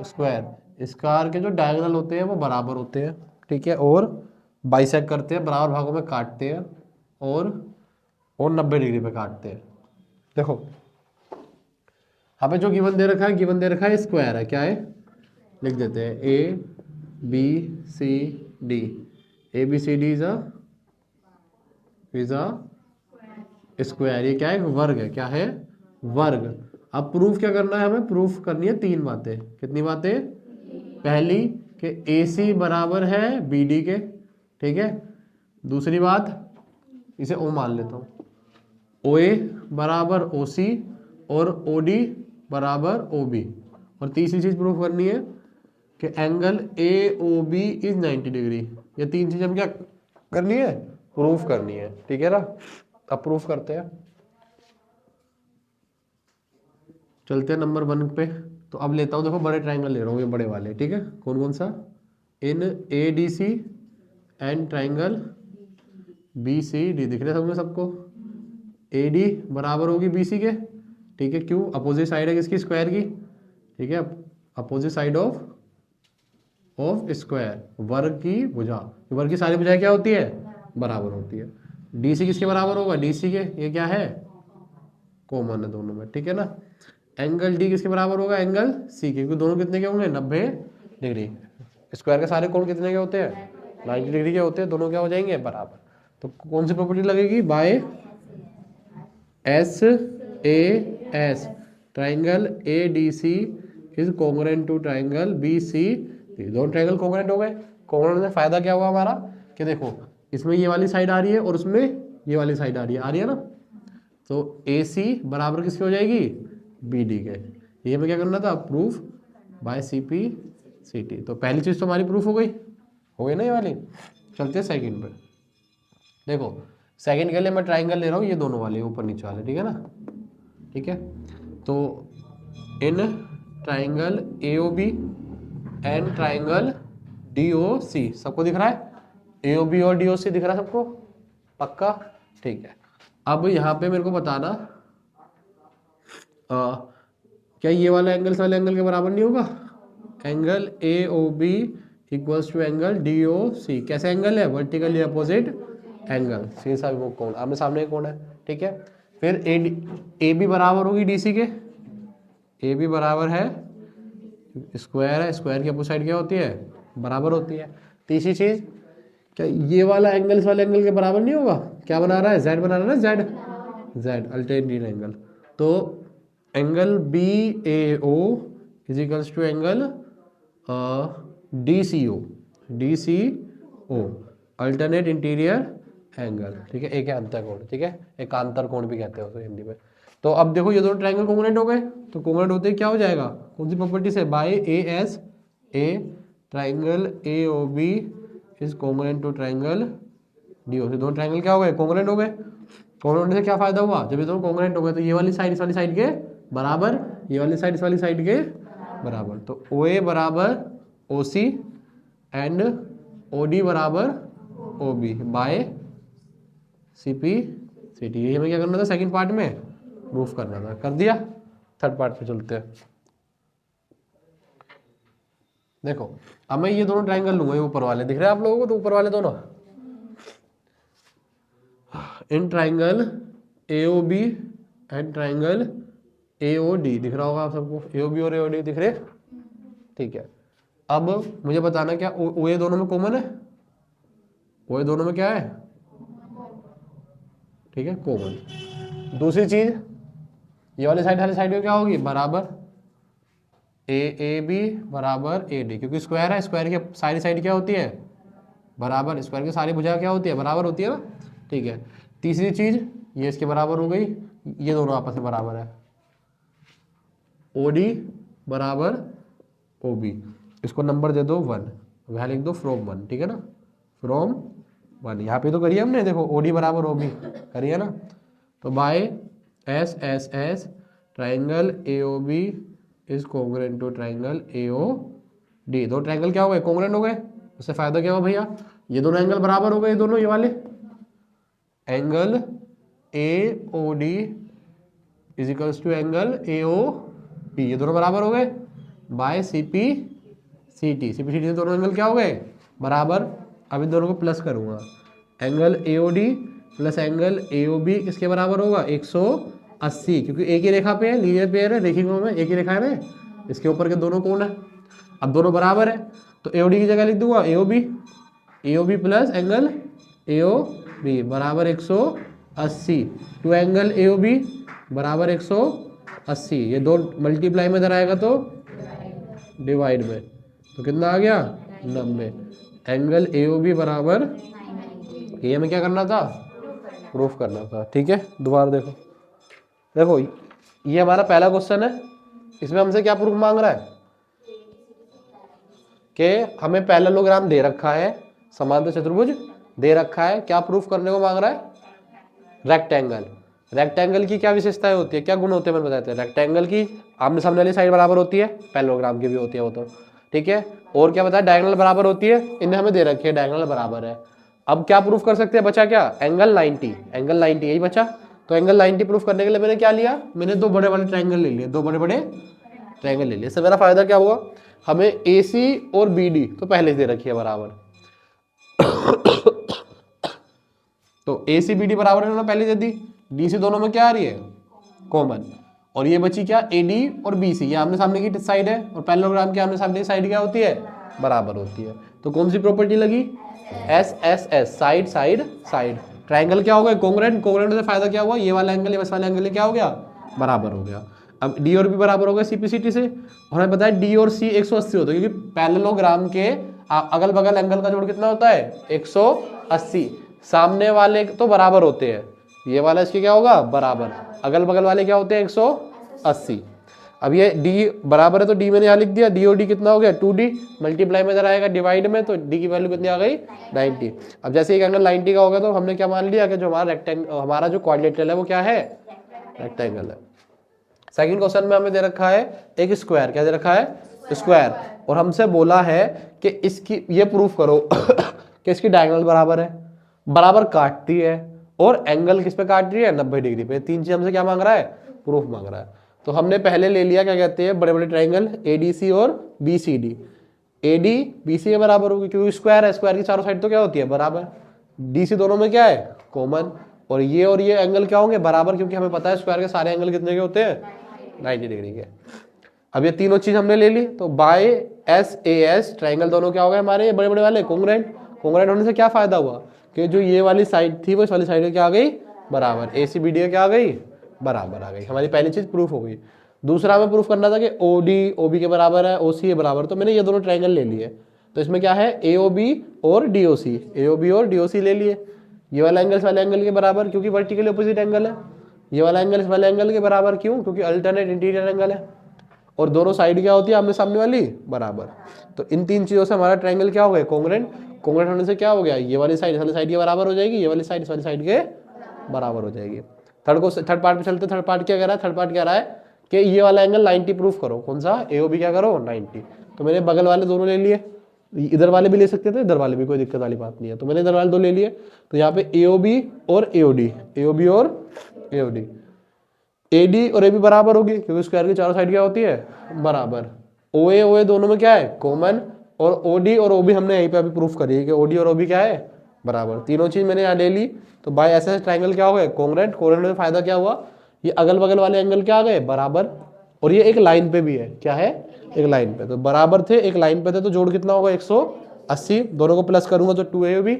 स्क्वायर, स्क्वायर के जो डायगोनल होते हैं वो बराबर होते हैं, ठीक है, और बाइसेक्ट करते हैं, बराबर भागों में काटते हैं, और 90 डिग्री पे काटते हैं। देखो हमें जो गिवन दे रखा है, गिवन दे रखा है स्क्वायर है, क्या है, लिख देते हैं, A B C D, A B C D is a square, ये क्या है, वर्ग है, क्या है, वर्ग। अब प्रूफ क्या करना है, हमें प्रूफ करनी है 3 बातें। कितनी बातें, पहली कि ए सी बराबर है बी डी के, ठीक है। दूसरी बात, इसे ओ मान लेता हूँ, ओ ए बराबर ओ सी और ओ डी बराबर ओ बी। और तीसरी चीज प्रूफ करनी है कि angle A O B is 90 degree. ये 3 चीजें हम क्या करनी है, प्रूफ करनी है, ठीक है ना। अब प्रूफ करते हैं, चलते हैं नंबर 1 पे। तो अब लेता हूँ, देखो बड़े ट्राइंगल ले रहा हूँ, ये बड़े वाले, ठीक है। कौन कौन सा? In A D C and triangle B C D, दिख रहे हैं सबको। ए डी बराबर होगी बी सी के, ठीक है। क्यों? अपोजिट साइड है किसकी? स्क्वायर की, ठीक है। अपोजिट साइड ऑफ स्क्वायर, वर्ग की भुजा। वर्ग की सारी भुजाएं क्या होती है? बराबर होती है। डी सी किसके बराबर होगा? डी सी के, ये क्या है? कॉमन है दोनों में, ठीक है ना। एंगल डी किसके बराबर होगा? एंगल सी के, क्योंकि दोनों कितने के होंगे? 90 डिग्री। स्क्वायर के सारे कोण कितने के होते हैं? 90 डिग्री के होते हैं, दोनों क्या हो जाएंगे? बराबर। तो कौन सी प्रॉपर्टी लगेगी? By S A S, triangle A D C is congruent to triangle B C D. दोनों ट्राइंगल कॉन्ग्रुएंट हो गए। कॉन्ग्रुएंट से फायदा क्या हुआ हमारा? कि देखो इसमें ये वाली साइड आ रही है और उसमें ये वाली साइड आ रही है ना। तो ए सी बराबर किसकी हो जाएगी? बी डी के। ये हमें क्या करना था? Proof by C P C T. तो पहली चीज़ तो हमारी प्रूफ हो गई ना ये वाली। चलते हैं सेकंड पे। देखो सेकंड के लिए मैं ट्राइंगल ले रहा हूँ, ये दोनों वाले ऊपर नीचे वाले, ठीक है ना। ठीक है, तो in triangle A O B and triangle D O C, सबको दिख रहा है? ए ओ बी और डी ओ सी दिख रहा है सबको? पक्का? ठीक है। अब यहाँ पे मेरे को बताना क्या ये वाला एंगल इस वाले एंगल के बराबर नहीं होगा? Angle A O B equals to angle D O C. कैसे एंगल है? Vertically opposite angle. सी सा वो कोण, आमने सामने कोण है, ठीक है। फिर ए बी बराबर होगी डी सी के। ए बी बराबर है, स्क्वायर है, स्क्वायर की अपोजिट साइड क्या होती है? बराबर होती है। तीसरी चीज, क्या ये वाला एंगल इस वाले एंगल के बराबर नहीं होगा? क्या बना रहा है? जेड बना रहा है ना, जेड अल्टरनेट एंगल। तो angle B A O is equals to angle D C O alternate interior angle, ठीक है। एक है अंतर कोण, ठीक है, एकांतर कोण भी कहते हैं उसे हिंदी में। तो अब देखो ये दोनों ट्रायंगल कॉन्ग्रुएंट हो गए। तो कॉन्ग्रुएंट होते क्या हो जाएगा? कौन सी प्रॉपर्टी से? By A S A, triangle A O B is congruent to triangle D O C. दोनों ट्राइंगल क्या हो गए? कॉन्ग्रुएंट हो गए। कॉन्ग्रुएंट से क्या फायदा हुआ? जब ये दोनों कॉन्ग्रुएंट हो गए तो ये वाली साइड इस वाली साइड के बराबर, ये वाली साइड इस वाली साइड के बराबर। तो ओ ए बराबर ओ सी एंड ओ डी बराबर O B by C P C T. ये हमें क्या करना था? सेकंड पार्ट में प्रूफ करना था, कर दिया। थर्ड पार्ट पे चलते हैं। देखो अब मैं ये दोनों ट्रायंगल लूंगा, ये ऊपर वाले दिख रहे हैं आप लोगों को? तो ऊपर वाले दोनों in triangle A O B and triangle A O D, दिख रहा होगा आप सबको? ए ओ बी और ए ओ डी दिख रहे, ठीक है। अब मुझे बताना क्या ओ ए दोनों में कॉमन है? ओ ए दोनों में क्या है? ठीक है, कॉमन। दूसरी चीज, ये वाली साइड में क्या होगी? बराबर ए बी बराबर ए डी, क्योंकि स्क्वायर है, स्क्वायर की सारी साइड क्या होती है? बराबर। स्क्वायर की सारी भुजा क्या होती है? बराबर होती है ना, ठीक है। तीसरी चीज, ये इसके बराबर हो गई, ये दोनों आपस में बराबर है। ओ डी बराबर ओ बी, इसको नंबर दे दो 1, वह लिख दो फ्रॉम 1, ठीक है ना, फ्रॉम 1। यहाँ पे तो करिए हमने, देखो ओ डी बराबर ओ बी करिए ना। तो by S S S, triangle A O B is congruent to triangle A O D. दो ट्राइंगल क्या हो गए? कॉन्ग्रुएंट हो गए। उससे फायदा क्या हुआ भैया? ये दोनों एंगल बराबर हो गए, दोनों ये वाले angle A O D is equals to angle A O B, ये दोनों बराबर हो गए by C P C T. C P C T से दोनों एंगल क्या हो गए? बराबर। अब इन दोनों को प्लस करूंगा, angle A O D plus angle A O B किसके बराबर होगा? 180, क्योंकि एक ही रेखा पे है, लीनियर पेयर है, रेखिक में एक ही रेखा है ना, इसके ऊपर के दोनों कोण है। अब दोनों बराबर है तो ए ओ डी की जगह लिख दूंगा A O B plus angle A O B बराबर 180 two angle A O B बराबर 180। ये दो मल्टीप्लाई में इधर आएगा तो डिवाइड में, तो कितना आ गया? 90। एंगल ए ओ बी बराबर, ये हमें क्या करना था? प्रूफ करना था, ठीक है। दोबारा देखो ये हमारा पहला क्वेश्चन है, इसमें हमसे क्या प्रूफ मांग रहा है? कि हमें पैरेललोग्राम दे रखा है, समांतर चतुर्भुज दे रखा है, क्या प्रूफ करने को मांग रहा है? रेक्टेंगल, रेक्टेंगल की क्या विशेषताएं होती है, क्या गुण होते हैं मैंने बताते हैं। रेक्टेंगल की आमने सामने वाली साइड बराबर होती है, पैरेललोग्राम की भी होती है वो तो, ठीक है। और क्या बताया, डायगोनल बराबर होती है, इन्हें हमें दे रखी है डायगोनल बराबर है। अब क्या प्रूफ कर सकते हैं, बचा क्या, एंगल 90, एंगल 90 यही बचा। तो एंगल 90 प्रूफ करने के लिए मैंने क्या लिया, मैंने दो बड़े बड़े ट्रायंगल ले लिए, दो बड़े बड़े ट्रायंगल ले लिए। इससे मेरा फायदा क्या हुआ, हमें AC और BD तो पहले से दे रखी है बराबर, तो ACBD बराबर इन्होंने पहले दे दी, DC दोनों में क्या आ रही है, कॉमन। और ये बची क्या, AD और BC, ये आमने सामने की साइड है, और पैरेललोग्राम के आमने सामने की साइड क्या होती है, बराबर होती है। तो कौन सी प्रॉपर्टी लगी, SSS, side side side. Triangle क्या हो गया, कॉन्ग्रुएंट, कॉन्ग्रुएंट से फायदा क्या हुआ, ये वाला एंगल ये वाला एंगल क्या हो गया, बराबर हो गया। अब D और B बराबर हो गया CPCT से, और हमें पता है D और C 180 होता है, क्योंकि पैरेललोग्राम के अगल बगल एंगल का जोड़ कितना होता है, 180। सामने वाले तो बराबर होते हैं, ये वाला इसके क्या होगा, बराबर, अगल बगल वाले क्या होते हैं, 180। अब ये D बराबर है तो D मैंने यहाँ लिख दिया, D और D कितना हो गया, 2D, मल्टीप्लाई में जरा आएगा डिवाइड में, तो D की वैल्यू कितनी आ गई, 90। अब जैसे एक एंगल 90 का होगा तो हमने क्या मान लिया कि जो हमारा हमारा जो क्वाड्रिलेटरल है वो क्या है, रेक्टेंगल है। सेकंड क्वेश्चन में हमें दे रखा है एक स्क्वायर, क्या दे रखा है, स्क्वायर, और हमसे बोला है कि इसकी ये प्रूफ करो कि इसकी डायगोनल बराबर है, बराबर काटती है, और एंगल किस पे काट रही है, 90 डिग्री पे। तीन चीज हमसे क्या मांग रहा है, प्रूफ मांग रहा है। तो हमने पहले ले लिया क्या कहते हैं, बड़े बड़े ट्राइंगल ADC और BCD। AD BC के बराबर होगी क्योंकि स्क्वायर है, स्क्वायर की चारों साइड तो क्या होती है, बराबर। DC दोनों में क्या है, कॉमन, और ये एंगल क्या होंगे, बराबर, क्योंकि हमें पता है स्क्वायर के सारे एंगल कितने के होते हैं, 90 डिग्री के। अब ये तीनों चीज हमने ले ली, तो बाय SAS ट्राइंगल दोनों क्या हो गए हमारे, ये बड़े बड़े वाले कॉन्ग्रुएंट। कॉन्ग्रुएंट होने से क्या फायदा हुआ कि जो ये वाली साइड थी वो इस वाली साइड क्या आ गई, बराबर, ACBD क्या आ गई, बराबर आ गई। हमारी पहली चीज प्रूफ हो गई। दूसरा हमें प्रूफ करना था कि OD OB के बराबर है, OC के बराबर, तो मैंने ये दोनों ट्राइंगल ले लिए। तो इसमें क्या है, AOB और DOC, AOB और DOC ले लिए। ये वाला एंगल इस वाले एंगल के बराबर, क्योंकि वर्टिकली अपोजिट एंगल है। ये वाला एंगल इस वाले एंगल के बराबर, क्यों, क्योंकि अल्टरनेट इंटीरियर एंगल है। और दोनों साइड क्या होती है, आमने सामने वाली, बराबर। तो इन तीन चीजों से हमारा ट्रायंगल क्या हो गया, कॉन्ग्रुएंट। कॉन्ग्रुएंट होने से क्या हो गया, ये वाली साइड इस वाली साइड के बराबर हो जाएगी, ये वाली साइड इस वाली साइड के बराबर हो जाएगी। थर्ड पार्ट पे चलते। थर्ड पार्ट क्या कह रहा है, थर्ड पार्ट कह रहा है कि ये वाला एंगल 90 प्रूफ करो। कौन सा, AOB क्या करो, 90। तो मैंने बगल वाले दोनों ले लिए, इधर वाले भी ले सकते थे, इधर वाले भी, कोई दिक्कत वाली बात नहीं है। तो मैंने इधर वाले दो ले लिए। तो यहाँ पे AOB और AOD, AOB और AOD, AD और AB बराबर होगी क्योंकि स्क्वायर की चारों साइड क्या होती है, बराबर। OA दोनों में क्या है, कॉमन, और OD और OB हमने यहीं पे अभी प्रूफ करी है कि OD और OB क्या है, बराबर। तीनों चीज मैंने यहाँ ले ली। तो बाय SS ट्राइंगल क्या हो गया, कॉन्ग्रुएंट। कॉन्ग्रुएंट में फायदा क्या हुआ, ये अगल बगल वाले एंगल क्या आ गए, बराबर, और ये एक लाइन पे भी है, क्या है, एक लाइन पे। तो बराबर थे, एक लाइन पे थे, तो जोड़ कितना होगा, 180। दोनों को प्लस करूंगा तो 2AOB,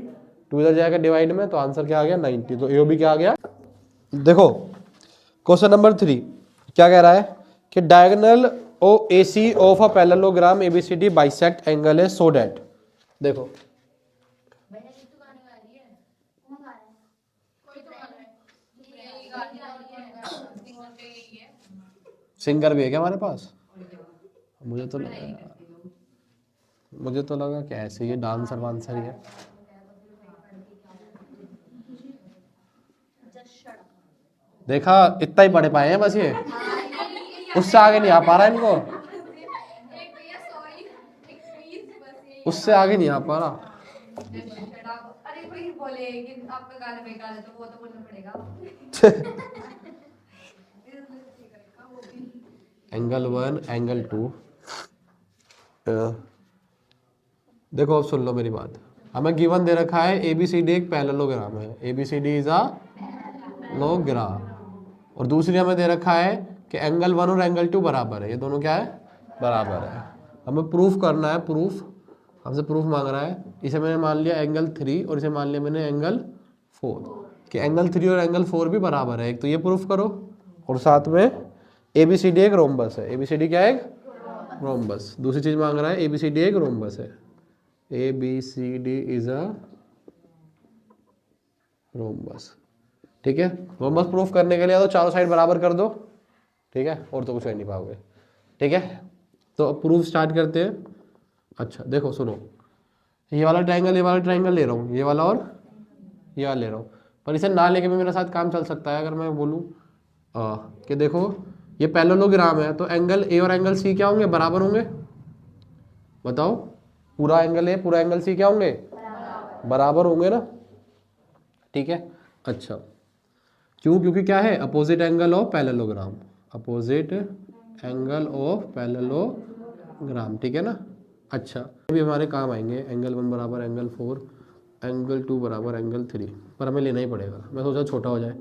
2 इधर जाएगा डिवाइड में, तो आंसर क्या आ गया, 90। तो AOB क्या आ गया। देखो क्वेश्चन नंबर 3 क्या कह रहा है कि diagonal OAC of a parallelogram ABCD bisect angle है सो दैट। देखो सिंगर भी है क्या हमारे पास, मुझे तो लगा क्या ऐसे ये डांसर वांसर ही है। देखा, इतना ही पढ़े पाए हैं बस ये, उससे आगे नहीं आ पा रहा इनको, उससे आगे नहीं आ पा रहा। अरे कोई बोले कि आपका गाना बेकार है तो वो तो बोलना पड़ेगा। एंगल 1 एंगल 2, देखो अब सुन लो मेरी बात। हमें गिवन दे रखा है ABCD एक पैरेललोग्राम है, ABCD इज अ लोग्राम, और दूसरी हमें दे रखा है कि एंगल 1 और एंगल 2 बराबर है। ये दोनों क्या है, बराबर है। हमें प्रूफ करना है, प्रूफ हमसे प्रूफ मांग रहा है। इसे मैंने मान लिया एंगल 3 और इसे मान लिया मैंने एंगल 4, कि एंगल 3 और एंगल 4 भी बराबर है। एक तो ये प्रूफ करो, और साथ में ABCD एक रोम्बस है। ABCD क्या है, एक रोम्बस। दूसरी चीज मांग रहा है ABCD एक रोम्बस है, ABCD इज अ रोम्बस। ठीक है, रोम्बस प्रूफ करने के लिए तो चारों साइड बराबर कर दो, ठीक है, और तो कुछ कर नहीं पाओगे। ठीक है, तो प्रूफ स्टार्ट करते हैं। अच्छा देखो सुनो, ये वाला ट्रायंगल ले रहा हूँ, ये वाला और ये वाला ले रहा हूँ। पर इसे ना लेके भी मेरे साथ काम चल सकता है। अगर मैं बोलूँ कि देखो ये पैरेललोग्राम है, तो एंगल ए और एंगल सी क्या होंगे, बराबर होंगे। बताओ, पूरा एंगल ए पूरा एंगल सी क्या होंगे, बराबर होंगे ना, ठीक है। अच्छा, क्यों, क्योंकि क्या है, opposite angle of parallelogram, opposite angle of parallelogram, ठीक है ना। अच्छा, अभी हमारे काम आएंगे एंगल 1 बराबर एंगल 4, एंगल 2 बराबर एंगल 3, पर हमें लेना ही पड़ेगा, मैं सोचा छोटा हो जाए।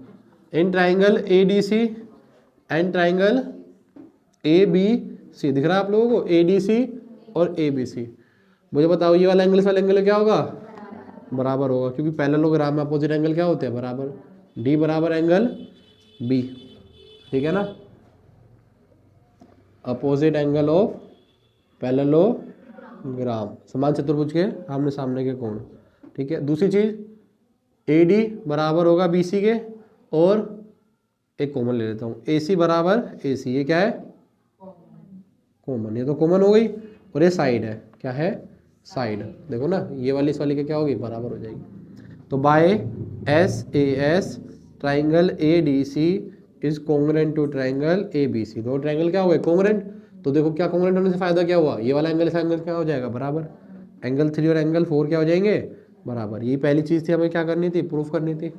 इन triangle A D C and triangle A B C, दिख रहा है आप लोगों को, ए डी सी और ए बी सी। मुझे बताओ ये वाला एंगल इस वाला एंगल क्या होगा, बराबर होगा, क्योंकि पैरेललोग्राम में अपोजिट एंगल क्या होते हैं, बराबर। डी बराबर एंगल बी, ठीक है ना, अपोजिट एंगल ऑफ पैरेललोग्राम, समान चतुर्भुज के आमने सामने के कोण, ठीक है। दूसरी चीज ए डी बराबर होगा बी सी के, और एक कॉमन ले लेता हूँ, ए सी बराबर ए सी, ये क्या है, कॉमन, ये तो कॉमन हो गई, और ये साइड है, क्या है, साइड, देखो ना, ये वाली इस वाली के क्या होगी, बराबर हो जाएगी। तो by S A S triangle A D C is congruent to triangle A B C, दो ट्राइंगल क्या हो गए, कॉन्ग्रुएंट। तो देखो क्या कॉन्ग्रुएंट होने से फायदा क्या हुआ, ये वाला एंगल इस एंगल क्या हो जाएगा, बराबर। एंगल 3 और एंगल 4 क्या हो जाएंगे, बराबर। ये पहली चीज़ थी, हमें क्या करनी थी, प्रूफ करनी थी,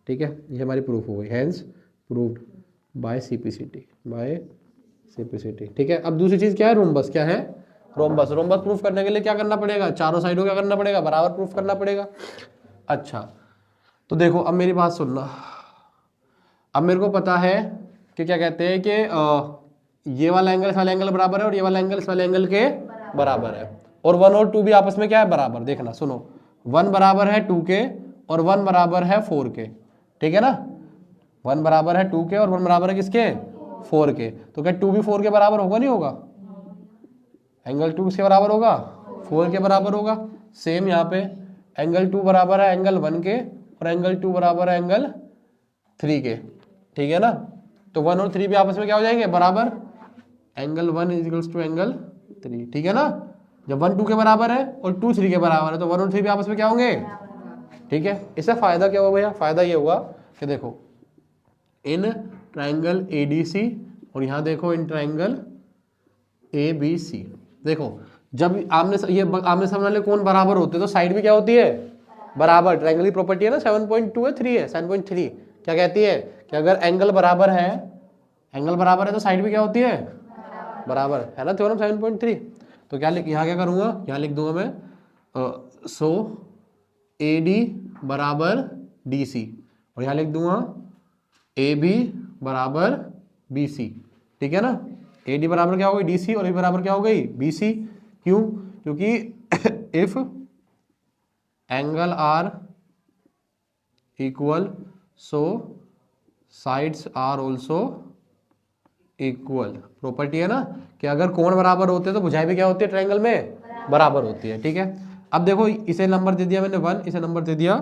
ठीक है। ये हमारी प्रूफ हो गई, hence proved by CPCT, by CPCT, ठीक है। अब दूसरी चीज़ क्या है, रोम्बस, क्या है, रोम्बस। रोम्बस प्रूफ करने के लिए क्या करना पड़ेगा, चारों साइडों क्या करना पड़ेगा, बराबर प्रूफ करना पड़ेगा। अच्छा, तो देखो अब मेरी बात सुनना, अब मेरे को पता है कि क्या कहते हैं कि ये वाला एंगल इस वाले एंगल बराबर है, और ये वाला एंगल इस वाले एंगल के बराबर है, और 1 और 2 भी आपस में क्या है, बराबर। देखना, सुनो, 1 बराबर है 2 के, और 1 बराबर है 4 के, ठीक है ना। 1 बराबर है 2 के, और 1 बराबर है किसके, 4 के। तो क्या 2 भी 4 के बराबर होगा, नहीं होगा, एंगल 2 किसके बराबर होगा, 4 के बराबर होगा। सेम यहाँ पे एंगल 2 बराबर है एंगल 1 के, और एंगल 2 बराबर है एंगल 3 के, ठीक है ना। तो 1 और 3 भी आपस में क्या हो जाएंगे, बराबर। Angle 1 is equals to angle 3, ठीक है ना। जब 1 2 के बराबर है और 2 3 के बराबर है, तो 1 और 3 भी आपस में क्या होंगे, ठीक है। इससे फायदा क्या हुआ भैया, फायदा ये हुआ कि देखो इन ट्राइंगल ए डी सी, और यहाँ देखो इन ट्राइंगल ए बी सी, देखो जब आमने सामने वाले कोण बराबर होते हैं, तो साइड भी क्या होती है, बराबर। ट्राइंगल की प्रॉपर्टी है ना, 7.2 है, 3 है, 7.3 क्या कहती है कि अगर एंगल बराबर है, एंगल बराबर है, तो साइड भी क्या होती है, बराबर, है ना, थ्योरम 7.3। तो क्या यहाँ क्या करूँगा, यहाँ लिख दूंगा मैं, सो ए डी बराबर डी सी, और यहाँ लिख दूंगा ए बी बराबर बी सी, ठीक है ना। ए डी बराबर क्या हो गई, डी सी, और ए बराबर क्या हो गई, बी सी। क्यों, क्योंकि if angle are equal so sides are also equal, property है ना कि अगर कोण बराबर होते हैं तो भुजाएं भी क्या होती है, ट्रायंगल में बराबर होती है, ठीक है। अब देखो इसे नंबर दे दिया मैंने 1, इसे नंबर दे दिया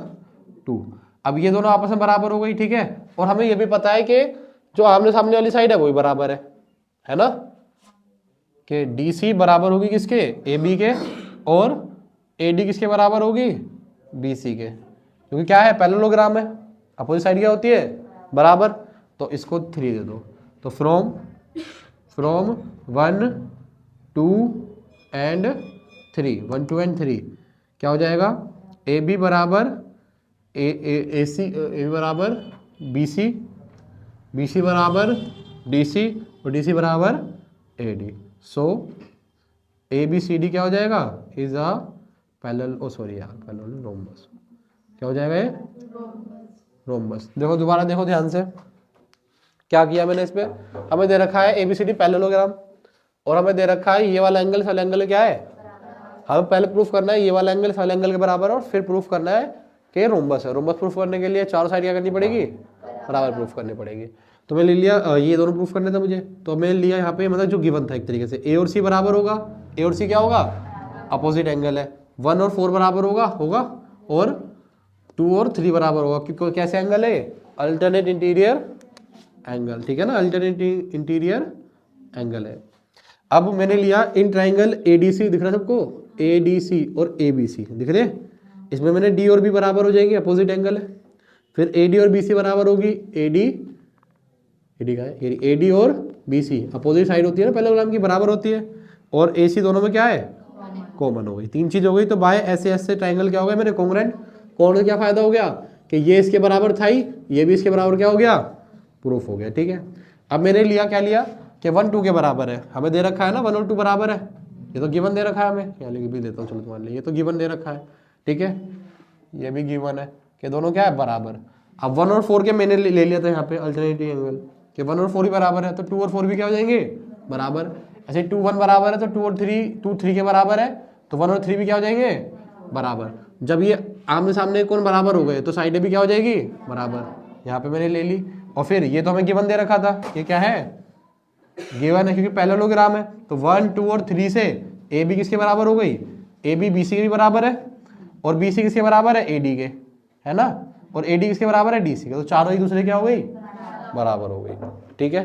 2, अब ये दोनों आपस में बराबर हो गई, ठीक है। और हमें ये भी पता है कि जो आमने सामने वाली साइड है वही बराबर है ना, कि डी सी बराबर होगी किसके, ए बी के, और ए डी किसके बराबर होगी, बी सी के, क्योंकि क्या है, पैरेललोग्राम है, अपोजिट साइड क्या होती है, बराबर। तो इसको 3 दे दो, तो फ्रॉम 1 2 एंड 3, 1 2 एंड 3 क्या हो जाएगा, ए बी बराबर ए सी, ए बराबर बी सी, बी सी बराबर डी सी, और डी सी बराबर A D. So A B C D क्या हो जाएगा, is a parallel, parallel rhombus, क्या हो जाएगा ये, रोम्बस। देखो दोबारा देखो ध्यान से, क्या किया मैंने इस पे, हमें दे रखा है एबीसीडी पैरेललोग्राम, और हमें दे रखा है ये वाला एंगल इस वाले एंगल क्या है, हमें पहले प्रूफ करना है ये वाला एंगल इस वाले एंगल के बराबर, और फिर प्रूफ करना है कि रोम्बस है। रोम्बस प्रूफ करने के लिए चारों साइड क्या करनी पड़ेगी, बराबर प्रूफ करनी पड़ेगी। तो मैं ले लिया, ये दोनों प्रूफ करने था मुझे, तो मैंने लिया यहाँ पे, मतलब जो गिवन था एक तरीके से, ए और सी बराबर होगा, ए और सी क्या होगा, अपोजिट एंगल है, 1 और 4 बराबर होगा, और 2 और 3 बराबर होगा, क्योंकि कैसे एंगल है, अल्टरनेट इंटीरियर एंगल, ठीक है ना, अल्टरनेट इंटीरियर एंगल है। अब मैंने लिया इन ट्राइंगल एडीसी, दिख रहा है सबको, एडीसी और एबीसी दिख रहे हैं, इसमें मैंने डी और बी बराबर हो जाएंगे, अपोजिट एंगल है। फिर ए डी और बी सी बराबर होगी ए डी का है ए डी और बी सी अपोजिट साइड होती है ना पैरेललोग्राम की, बराबर होती है, और ए सी दोनों में क्या है कॉमन हो गई। तीन चीज हो गई। तो बाय ऐसे ऐसे ट्राइंगल क्या हो गया मेरे कॉन्ग्रुएंट। कॉन्ग्रुएंट क्या फायदा हो गया कि ये इसके बराबर था ही, ये भी इसके बराबर क्या हो गया प्रूफ हो गया। ठीक है, अब मैंने लिया क्या लिया कि 1 2 के बराबर है, हमें दे रखा है ना 1 और 2 बराबर है, ये तो गिवन दे रखा है हमें, यहाँ लिख भी देता हूँ चलो तुम्हारे लिए, ये तो गिवन दे रखा है। ठीक है, ये भी गिवन है कि दोनों क्या है बराबर। अब 1 और 4 के मैंने ले लिया था यहाँ पे अल्टरनेटिव एंगल कि 1 और 4 ही बराबर है, तो 2 और 4 भी क्या हो जाएंगे बराबर। ऐसे 2 1 बराबर है तो 2 और 3 के बराबर है, तो 1 और 3 भी क्या हो जाएंगे बराबर। जब ये आमने सामने कौन बराबर हो गए तो साइडें भी क्या हो जाएगी बराबर। यहाँ पे मैंने ले ली, और फिर ये तो हमें गिवन दे रखा था, ये क्या है गिवन है क्योंकि पैरेललोग्राम है। तो 1 2 और 3 से ए बी किसके बराबर हो गई, ए बी बी सी के भी बराबर है, और बी सी किसके बराबर है ए डी के, है ना, और ए डी किसके बराबर है डी सी के, तो चारों एक दूसरे क्या हो गई बराबर हो गई। ठीक है,